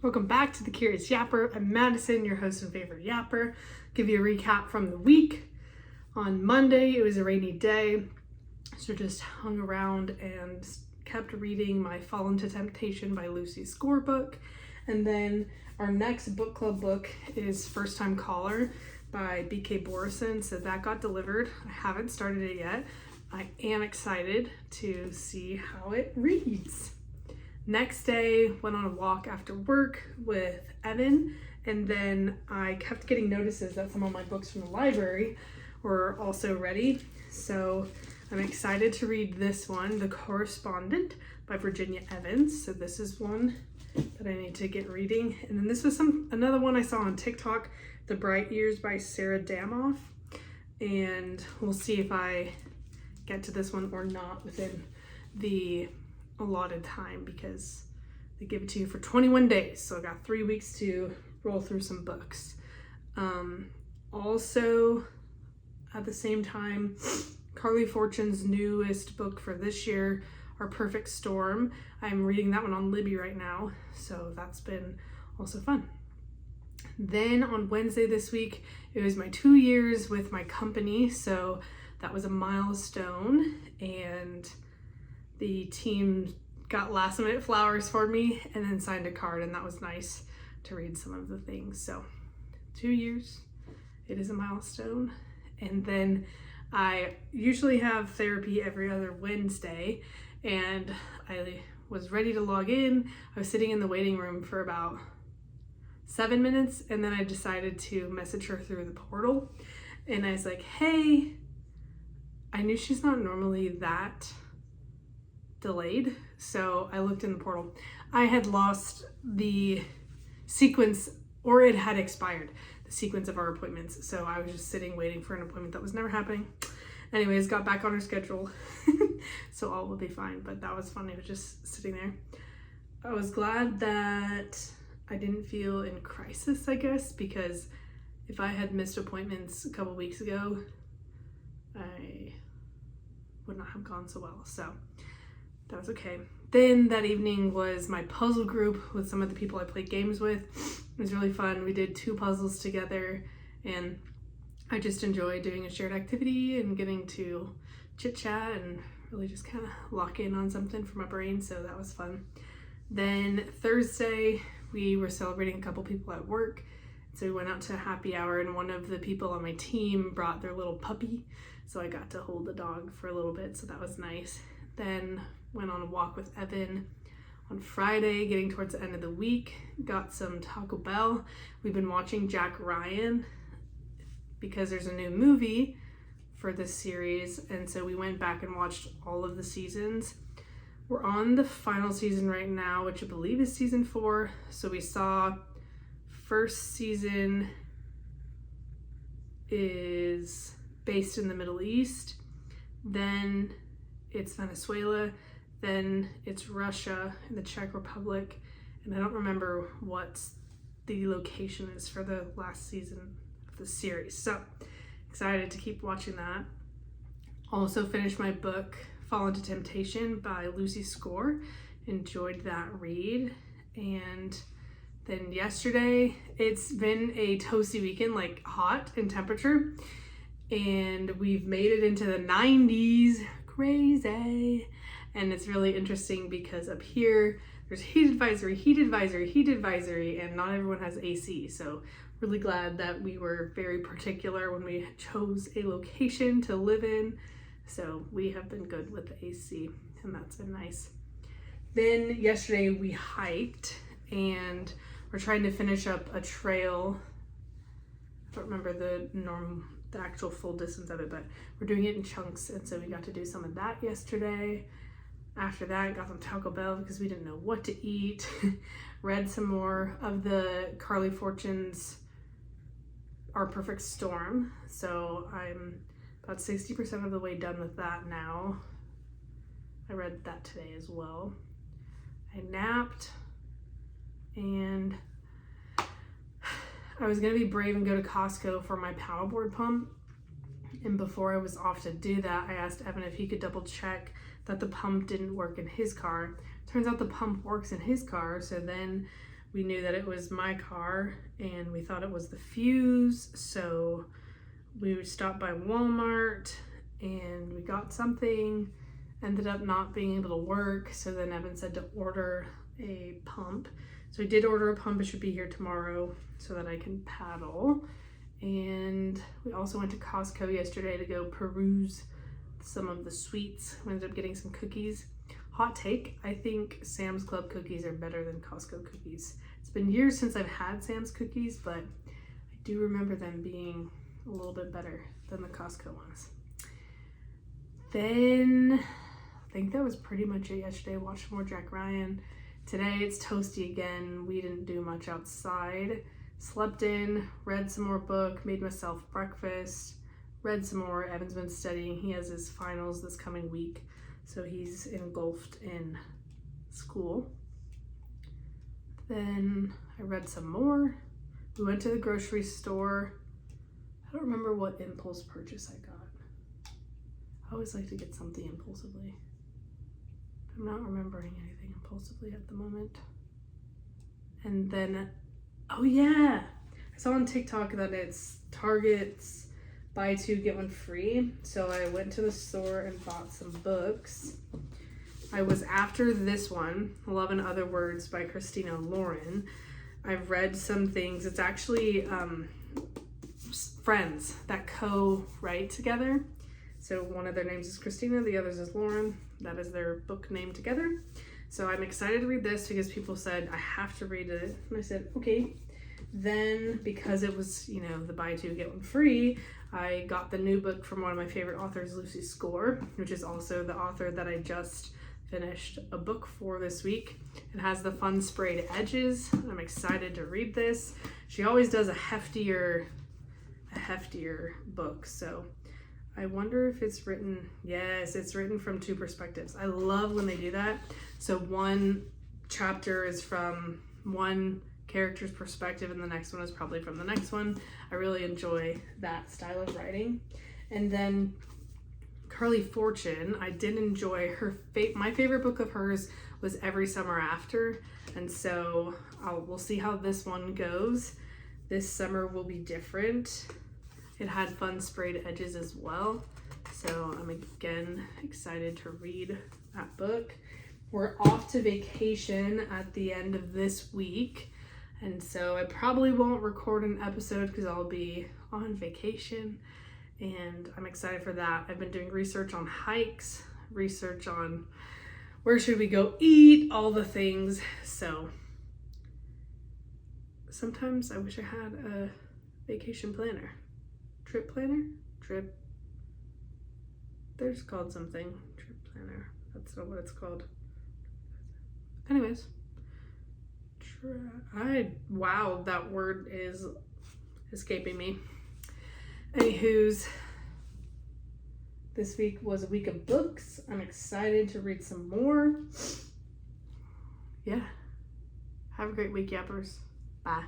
Welcome back to The Curious Yapper. I'm Madison, your host and favorite yapper. Give you a recap from the week. On Monday, it was a rainy day, so just hung around and kept reading my Fall into Temptation by Lucy Score book. And then our next book club book is First Time Caller by B.K. Borison, so that got delivered. I haven't started it yet. I am excited to see how it reads. Next day, went on a walk after work with Evan, and then I kept getting notices that some of my books from the library were also ready. So I'm excited to read this one, The Correspondent by Virginia Evans. So this is one that I need to get reading. And then this was another one I saw on TikTok, The Bright Years by Sarah Damoff. And we'll see if I get to this one or not within the allotted time, because they give it to you for 21 days, so I got 3 weeks to roll through some books. Also at the same time, Carly Fortune's newest book for this year, Our Perfect Storm. I'm reading that one on Libby right now, so that's been also fun. Then on Wednesday this week, it was my 2 years with my company, so that was a milestone, and the team got last minute flowers for me and then signed a card, and that was nice to read some of the things. So 2 years, it is a milestone. And then I usually have therapy every other Wednesday, and I was ready to log in. I was sitting in the waiting room for about 7 minutes, and then I decided to message her through the portal, and I was like, hey, I knew she's not normally that delayed, so I looked in the portal. I had lost the sequence, or it had expired, the sequence of our appointments, so I was just sitting waiting for an appointment that was never happening. Anyways, got back on her schedule, so all will be fine, but that was fun. It was just sitting there. I was glad that I didn't feel in crisis, I guess, because if I had missed appointments a couple weeks ago, I would not have gone so well, so that was okay. Then that evening was my puzzle group with some of the people I played games with. It was really fun. We did 2 puzzles together, and I just enjoy doing a shared activity and getting to chit chat and really just kind of lock in on something for my brain, so that was fun. Then Thursday, we were celebrating a couple people at work, so we went out to a happy hour, and one of the people on my team brought their little puppy, so I got to hold the dog for a little bit, so that was nice. Then went on a walk with Evan on Friday, getting towards the end of the week. Got some Taco Bell. We've been watching Jack Ryan because there's a new movie for this series, and so we went back and watched all of the seasons. We're on the final season right now, which I believe is season 4. So we saw first season is based in the Middle East, then it's Venezuela, then it's Russia and the Czech Republic, and I don't remember what the location is for the last season of the series. So excited to keep watching that. Also finished my book Fall into Temptation by Lucy Score. Enjoyed that read. And then yesterday, it's been a toasty weekend, like hot in temperature, and we've made it into the 90s. Crazy. And it's really interesting because up here there's heat advisory, and not everyone has AC. So really glad that we were very particular when we chose a location to live in. So we have been good with the AC, and that's been nice. Then yesterday we hiked, and we're trying to finish up a trail. I don't remember the actual full distance of it, but we're doing it in chunks, and so we got to do some of that yesterday. After that, got some Taco Bell because we didn't know what to eat. Read some more of the Carly Fortune's Our Perfect Storm, so I'm about 60% of the way done with that now. I read that today as well. I napped, and I was gonna be brave and go to Costco for my paddleboard pump, and before I was off to do that, I asked Evan if he could double check that the pump didn't work in his car. Turns out the pump works in his car, so then we knew that it was my car and we thought it was the fuse. So we stopped by Walmart and we got something, ended up not being able to work. So then Evan said to order a pump. So we did order a pump. It should be here tomorrow so that I can paddle. And we also went to Costco yesterday to go peruse some of the sweets. We ended up getting some cookies. Hot take, I think Sam's Club cookies are better than Costco cookies. It's been years since I've had Sam's cookies, but I do remember them being a little bit better than the Costco ones. Then I think that was pretty much it yesterday. Watched more Jack Ryan. Today it's toasty again. We didn't do much outside. Slept in, read some more book, made myself breakfast, read some more. Evan's been studying. He has his finals this coming week, so he's engulfed in school. Then I read some more. We went to the grocery store. I don't remember what impulse purchase I got. I always like to get something impulsively. I'm not remembering anything impulsively at the moment. And then, oh yeah, I saw on TikTok that it's Target's buy two, get one free. So I went to the store and bought some books. I was after this one, Love in Other Words by Christina Lauren. I've read some things. It's actually friends that co-write together. So one of their names is Christina, the others is Lauren. That is their book name together. So I'm excited to read this because people said I have to read it. And I said, okay. Then because it was, you know, the buy two, get one free, I got the new book from one of my favorite authors, Lucy Score, which is also the author that I just finished a book for this week. It has the fun sprayed edges. I'm excited to read this. She always does a heftier book. So I wonder if it's written, yes, it's written from two perspectives. I love when they do that. So one chapter is from one character's perspective and the next one is probably from the next one. I really enjoy that style of writing. And then Carly Fortune, I did enjoy her. My favorite book of hers was Every Summer After. And so we'll see how this one goes. This summer will be different. It had fun sprayed edges as well. So I'm again excited to read that book. We're off to vacation at the end of this week. And so I probably won't record an episode because I'll be on vacation. And I'm excited for that. I've been doing research on hikes, research on where should we go eat, all the things. So sometimes I wish I had a vacation planner. Trip planner? There's called something. Trip planner. That's not what it's called. Anyways. Wow, that word is escaping me. Anywho's, this week was a week of books. I'm excited to read some more. Yeah. Have a great week, yappers. Bye.